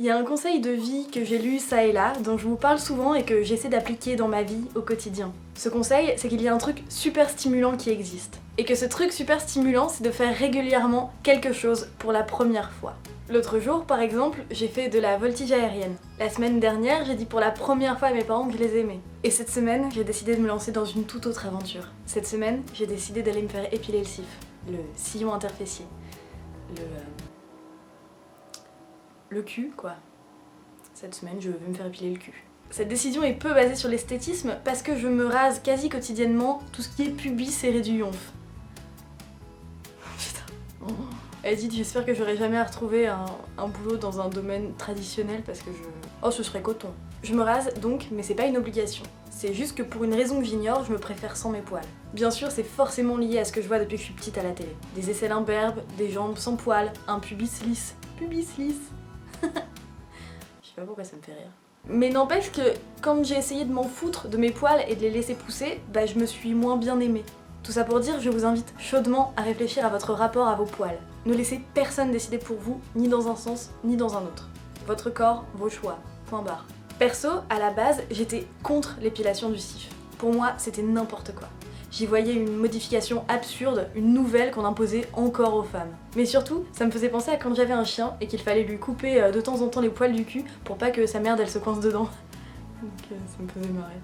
Il y a un conseil de vie que j'ai lu ça et là, dont je vous parle souvent et que j'essaie d'appliquer dans ma vie au quotidien. Ce conseil, c'est qu'il y a un truc super stimulant qui existe. Et que ce truc super stimulant, c'est de faire régulièrement quelque chose pour la première fois. L'autre jour, par exemple, j'ai fait de la voltige aérienne. La semaine dernière, j'ai dit pour la première fois à mes parents que je les aimais. Et cette semaine, j'ai décidé de me lancer dans une toute autre aventure. Cette semaine, j'ai décidé d'aller me faire épiler le cif, le sillon interfessier, le cul, quoi. Cette semaine, je vais me faire épiler le cul. Cette décision est peu basée sur l'esthétisme parce que je me rase quasi quotidiennement tout ce qui est pubis et du yonf. Putain. Edith, j'espère que j'aurai jamais à retrouver un boulot dans un domaine traditionnel parce que Oh, ce serait coton. Je me rase donc, mais c'est pas une obligation. C'est juste que pour une raison que j'ignore, je me préfère sans mes poils. Bien sûr, c'est forcément lié à ce que je vois depuis que je suis petite à la télé. Des aisselles imberbes, des jambes sans poils, un pubis lisse. Pubis lisse. Je sais pas pourquoi ça me fait rire. Mais n'empêche que quand j'ai essayé de m'en foutre de mes poils et de les laisser pousser, bah je me suis moins bien aimée. Tout ça pour dire, je vous invite chaudement à réfléchir à votre rapport à vos poils. Ne laissez personne décider pour vous, ni dans un sens, ni dans un autre. Votre corps, vos choix. Point barre. Perso, à la base, j'étais contre l'épilation du cif. Pour moi, c'était n'importe quoi. J'y voyais une modification absurde, une nouvelle qu'on imposait encore aux femmes. Mais surtout, ça me faisait penser à quand j'avais un chien et qu'il fallait lui couper de temps en temps les poils du cul pour pas que sa merde elle se coince dedans. Donc ça me faisait marrer.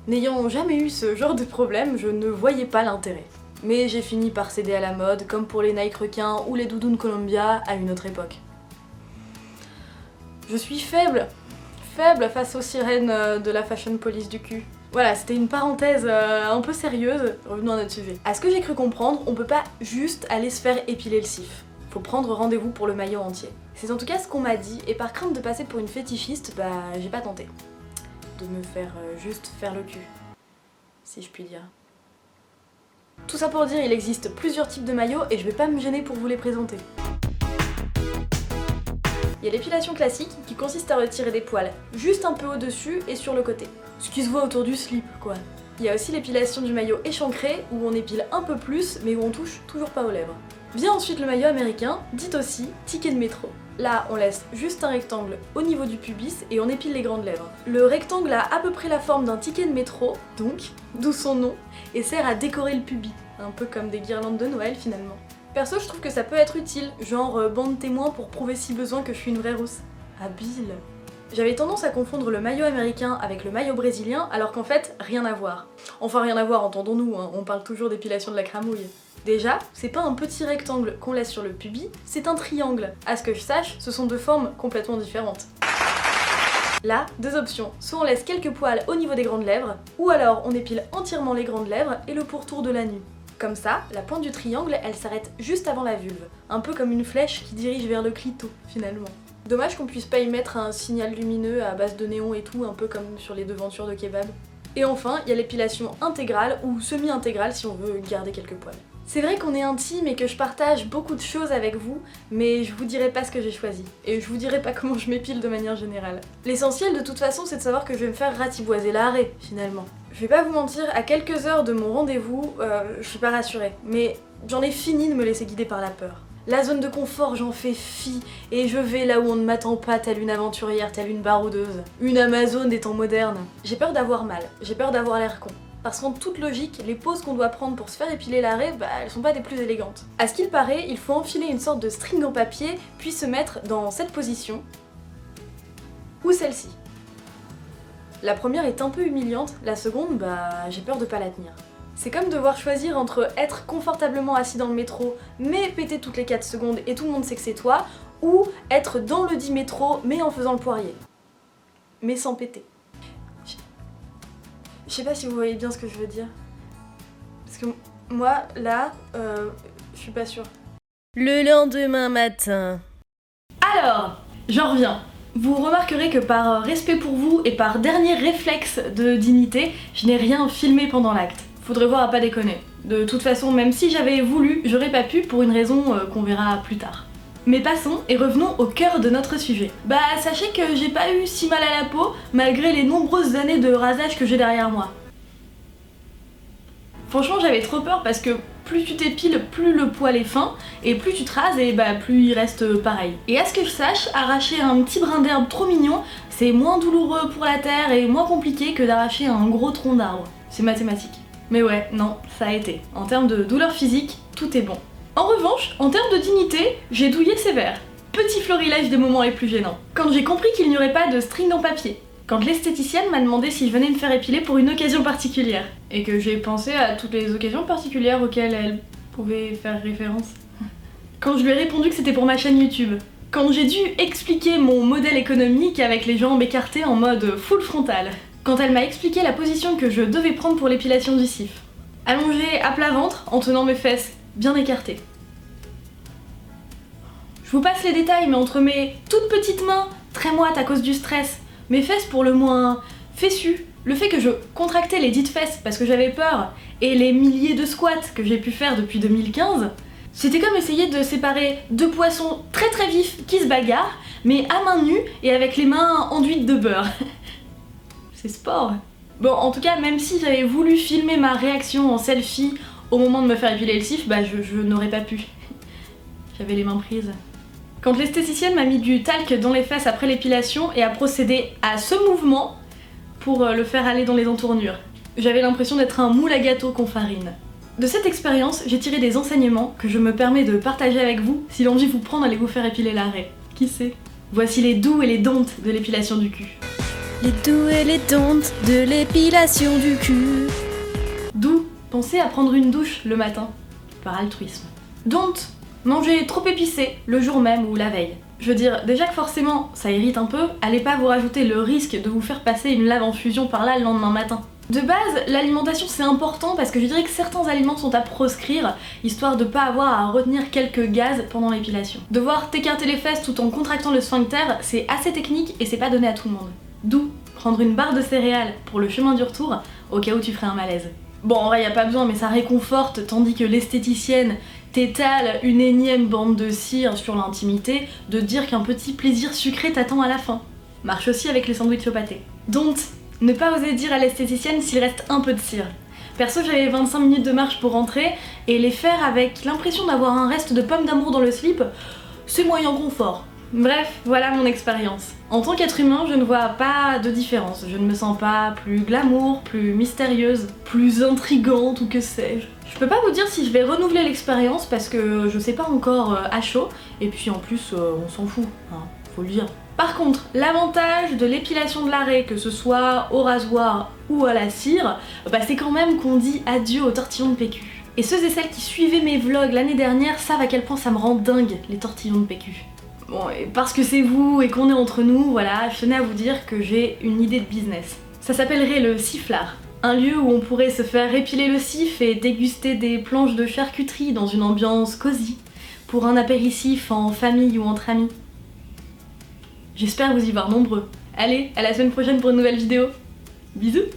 N'ayant jamais eu ce genre de problème, je ne voyais pas l'intérêt. Mais j'ai fini par céder à la mode, comme pour les Nike requins ou les doudounes Columbia à une autre époque. Je suis faible face aux sirènes de la fashion police du cul. Voilà, c'était une parenthèse un peu sérieuse, revenons à notre sujet. À ce que j'ai cru comprendre, on peut pas juste aller se faire épiler le cif. Faut prendre rendez-vous pour le maillot entier. C'est en tout cas ce qu'on m'a dit, et par crainte de passer pour une fétichiste, bah j'ai pas tenté. De me faire juste faire le cul, si je puis dire. Tout ça pour dire, il existe plusieurs types de maillots et je vais pas me gêner pour vous les présenter. Il y a l'épilation classique qui consiste à retirer des poils juste un peu au-dessus et sur le côté. Ce qui se voit autour du slip, quoi. Il y a aussi l'épilation du maillot échancré où on épile un peu plus mais où on touche toujours pas aux lèvres. Vient ensuite le maillot américain, dit aussi ticket de métro. Là, on laisse juste un rectangle au niveau du pubis et on épile les grandes lèvres. Le rectangle a à peu près la forme d'un ticket de métro, donc, d'où son nom, et sert à décorer le pubis. Un peu comme des guirlandes de Noël finalement. Perso, je trouve que ça peut être utile, genre bande témoin pour prouver si besoin que je suis une vraie rousse. Habile. J'avais tendance à confondre le maillot américain avec le maillot brésilien, alors qu'en fait, rien à voir. Enfin, rien à voir, entendons-nous, hein, on parle toujours d'épilation de la cramouille. Déjà, c'est pas un petit rectangle qu'on laisse sur le pubis, c'est un triangle. À ce que je sache, ce sont deux formes complètement différentes. Là, deux options. Soit on laisse quelques poils au niveau des grandes lèvres, ou alors on épile entièrement les grandes lèvres et le pourtour de la nuque. Comme ça, la pointe du triangle, elle s'arrête juste avant la vulve. Un peu comme une flèche qui dirige vers le clito, finalement. Dommage qu'on puisse pas y mettre un signal lumineux à base de néon et tout, un peu comme sur les devantures de kebab. Et enfin, il y a l'épilation intégrale ou semi-intégrale si on veut garder quelques poils. C'est vrai qu'on est intime et que je partage beaucoup de choses avec vous, mais je vous dirai pas ce que j'ai choisi. Et je vous dirai pas comment je m'épile de manière générale. L'essentiel de toute façon, c'est de savoir que je vais me faire ratiboiser l'arrêt, finalement. Je vais pas vous mentir, à quelques heures de mon rendez-vous, je suis pas rassurée. Mais j'en ai fini de me laisser guider par la peur. La zone de confort, j'en fais fi, et je vais là où on ne m'attend pas, telle une aventurière, telle une baroudeuse. Une Amazone des temps modernes. J'ai peur d'avoir mal, j'ai peur d'avoir l'air con. Parce qu'en toute logique, les poses qu'on doit prendre pour se faire épiler l'arrêt, bah elles sont pas des plus élégantes. À ce qu'il paraît, il faut enfiler une sorte de string en papier, puis se mettre dans cette position, ou celle-ci. La première est un peu humiliante, la seconde, bah j'ai peur de pas la tenir. C'est comme devoir choisir entre être confortablement assis dans le métro, mais péter toutes les 4 secondes et tout le monde sait que c'est toi, ou être dans le dit métro, mais en faisant le poirier. Mais sans péter. Je sais pas si vous voyez bien ce que je veux dire. Parce que moi, là, je suis pas sûre. Le lendemain matin. Alors, j'en reviens. Vous remarquerez que par respect pour vous et par dernier réflexe de dignité, je n'ai rien filmé pendant l'acte. Faudrait voir à pas déconner. De toute façon, même si j'avais voulu, j'aurais pas pu pour une raison qu'on verra plus tard. Mais passons et revenons au cœur de notre sujet. Bah sachez que j'ai pas eu si mal à la peau malgré les nombreuses années de rasage que j'ai derrière moi. Franchement j'avais trop peur parce que plus tu t'épiles, plus le poil est fin, et plus tu te rases, et bah plus il reste pareil. Et à ce que je sache, arracher un petit brin d'herbe trop mignon, c'est moins douloureux pour la terre et moins compliqué que d'arracher un gros tronc d'arbre. C'est mathématique. Mais ouais, non, ça a été. En termes de douleur physique, tout est bon. En revanche, en termes de dignité, j'ai douillé sévère. Petit florilège des moments les plus gênants. Quand j'ai compris qu'il n'y aurait pas de string en papier. Quand l'esthéticienne m'a demandé si je venais me faire épiler pour une occasion particulière. Et que j'ai pensé à toutes les occasions particulières auxquelles elle pouvait faire référence. Quand je lui ai répondu que c'était pour ma chaîne YouTube. Quand j'ai dû expliquer mon modèle économique avec les jambes écartées en mode full frontal. Quand elle m'a expliqué la position que je devais prendre pour l'épilation du cif. Allongée à plat ventre, en tenant mes fesses bien écartées. Je vous passe les détails, mais entre mes toutes petites mains, très moites à cause du stress, mes fesses pour le moins fessues, le fait que je contractais les dites fesses parce que j'avais peur, et les milliers de squats que j'ai pu faire depuis 2015, c'était comme essayer de séparer deux poissons très très vifs qui se bagarrent, mais à main nue et avec les mains enduites de beurre. C'est sport. Bon, en tout cas, même si j'avais voulu filmer ma réaction en selfie au moment de me faire épiler le cif, bah je n'aurais pas pu. J'avais les mains prises. Quand l'esthéticienne m'a mis du talc dans les fesses après l'épilation et a procédé à ce mouvement pour le faire aller dans les entournures, j'avais l'impression d'être un moule à gâteau qu'on farine. De cette expérience, j'ai tiré des enseignements que je me permets de partager avec vous si l'envie vous prend d'aller vous faire épiler l'arrêt. Qui sait? Voici les doux et les don'ts de l'épilation du cul. Les doux et les don'ts de l'épilation du cul. Doux, pensez à prendre une douche le matin, par altruisme. Don't, manger trop épicé le jour même ou la veille. Je veux dire, déjà que forcément ça irrite un peu, allez pas vous rajouter le risque de vous faire passer une lave en fusion par là le lendemain matin. De base, l'alimentation c'est important parce que je dirais que certains aliments sont à proscrire, histoire de pas avoir à retenir quelques gaz pendant l'épilation. Devoir t'écarter les fesses tout en contractant le sphincter, c'est assez technique et c'est pas donné à tout le monde. D'où prendre une barre de céréales pour le chemin du retour, au cas où tu ferais un malaise. Bon, en vrai, y a pas besoin, mais ça réconforte, tandis que l'esthéticienne t'étale une énième bande de cire sur l'intimité, de dire qu'un petit plaisir sucré t'attend à la fin. Marche aussi avec les sandwichs au pâté. Donc, ne pas oser dire à l'esthéticienne s'il reste un peu de cire. Perso, j'avais 25 minutes de marche pour rentrer, et les faire avec l'impression d'avoir un reste de pomme d'amour dans le slip, c'est moyen confort. Bref, voilà mon expérience. En tant qu'être humain, je ne vois pas de différence. Je ne me sens pas plus glamour, plus mystérieuse, plus intrigante ou que sais-je. Je peux pas vous dire si je vais renouveler l'expérience parce que je sais pas encore à chaud, et puis en plus on s'en fout, hein, faut le dire. Par contre, l'avantage de l'épilation de l'arrêt, que ce soit au rasoir ou à la cire, bah c'est quand même qu'on dit adieu aux tortillons de PQ. Et ceux et celles qui suivaient mes vlogs l'année dernière savent à quel point ça me rend dingue les tortillons de PQ. Bon, et parce que c'est vous et qu'on est entre nous, voilà, je tenais à vous dire que j'ai une idée de business. Ça s'appellerait le Ciflard. Un lieu où on pourrait se faire épiler le cif et déguster des planches de charcuterie dans une ambiance cosy, pour un apéritif en famille ou entre amis. J'espère vous y voir nombreux. Allez, à la semaine prochaine pour une nouvelle vidéo. Bisous!